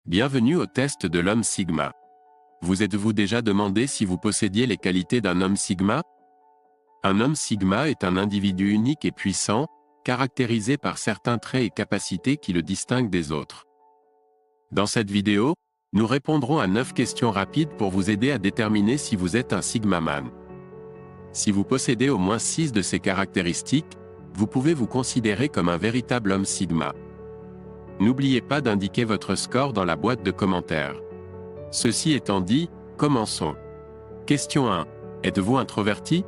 Bienvenue au test de l'homme Sigma. Vous êtes-vous déjà demandé si vous possédiez les qualités d'un homme Sigma? Un homme Sigma est un individu unique et puissant, caractérisé par certains traits et capacités qui le distinguent des autres. Dans cette vidéo, nous répondrons à 9 questions rapides pour vous aider à déterminer si vous êtes un Sigma Man. Si vous possédez au moins 6 de ces caractéristiques, vous pouvez vous considérer comme un véritable homme Sigma. N'oubliez pas d'indiquer votre score dans la boîte de commentaires. Ceci étant dit, commençons. Question 1. Êtes-vous introverti?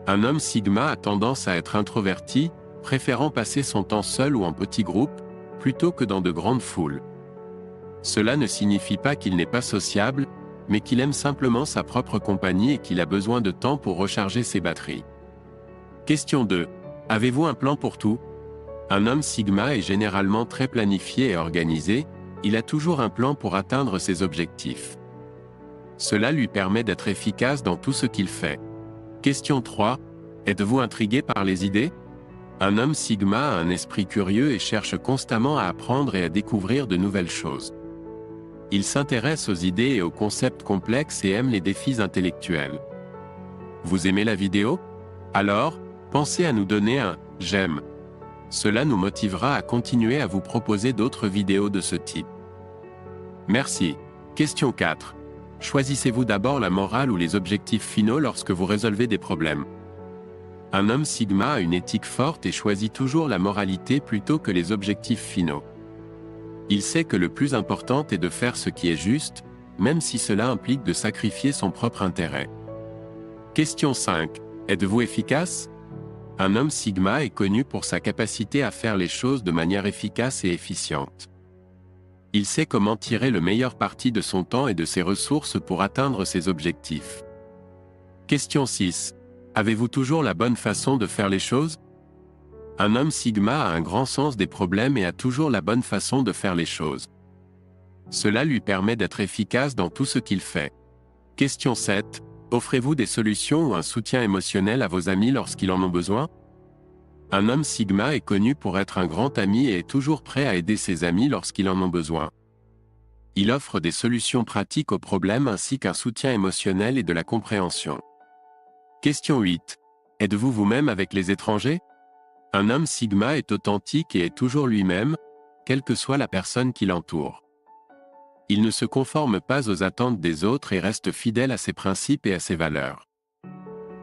Un homme Sigma a tendance à être introverti, préférant passer son temps seul ou en petits groupes, plutôt que dans de grandes foules. Cela ne signifie pas qu'il n'est pas sociable, mais qu'il aime simplement sa propre compagnie et qu'il a besoin de temps pour recharger ses batteries. Question 2. Avez-vous un plan pour tout? Un homme Sigma est généralement très planifié et organisé, il a toujours un plan pour atteindre ses objectifs. Cela lui permet d'être efficace dans tout ce qu'il fait. Question 3. Êtes-vous intrigué par les idées? Un homme Sigma a un esprit curieux et cherche constamment à apprendre et à découvrir de nouvelles choses. Il s'intéresse aux idées et aux concepts complexes et aime les défis intellectuels. Vous aimez la vidéo? Alors, pensez à nous donner un « j'aime ». Cela nous motivera à continuer à vous proposer d'autres vidéos de ce type. Merci. Question 4. Choisissez-vous d'abord la morale ou les objectifs finaux lorsque vous résolvez des problèmes? Un homme Sigma a une éthique forte et choisit toujours la moralité plutôt que les objectifs finaux. Il sait que le plus important est de faire ce qui est juste, même si cela implique de sacrifier son propre intérêt. Question 5. Êtes-vous efficace? Un homme Sigma est connu pour sa capacité à faire les choses de manière efficace et efficiente. Il sait comment tirer le meilleur parti de son temps et de ses ressources pour atteindre ses objectifs. Question 6. Avez-vous toujours la bonne façon de faire les choses? Un homme Sigma a un grand sens des problèmes et a toujours la bonne façon de faire les choses. Cela lui permet d'être efficace dans tout ce qu'il fait. Question 7. Offrez-vous des solutions ou un soutien émotionnel à vos amis lorsqu'ils en ont besoin? Un homme Sigma est connu pour être un grand ami et est toujours prêt à aider ses amis lorsqu'ils en ont besoin. Il offre des solutions pratiques aux problèmes ainsi qu'un soutien émotionnel et de la compréhension. Question 8. Êtes-vous vous-même avec les étrangers? Un homme Sigma est authentique et est toujours lui-même, quelle que soit la personne qui l'entoure. Il ne se conforme pas aux attentes des autres et reste fidèle à ses principes et à ses valeurs.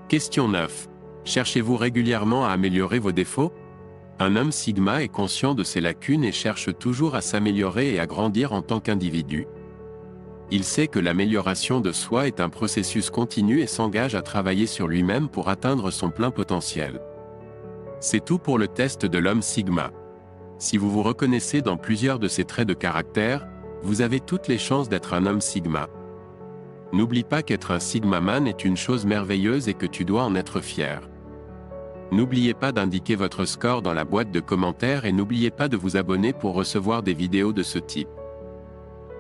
Question 9. Cherchez-vous régulièrement à améliorer vos défauts? Un homme Sigma est conscient de ses lacunes et cherche toujours à s'améliorer et à grandir en tant qu'individu. Il sait que l'amélioration de soi est un processus continu et s'engage à travailler sur lui-même pour atteindre son plein potentiel. C'est tout pour le test de l'homme Sigma. Si vous vous reconnaissez dans plusieurs de ces traits de caractère, vous avez toutes les chances d'être un homme Sigma. N'oublie pas qu'être un Sigma Man est une chose merveilleuse et que tu dois en être fier. N'oubliez pas d'indiquer votre score dans la boîte de commentaires et n'oubliez pas de vous abonner pour recevoir des vidéos de ce type.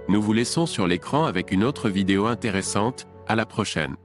Nous vous laissons sur l'écran avec une autre vidéo intéressante, à la prochaine.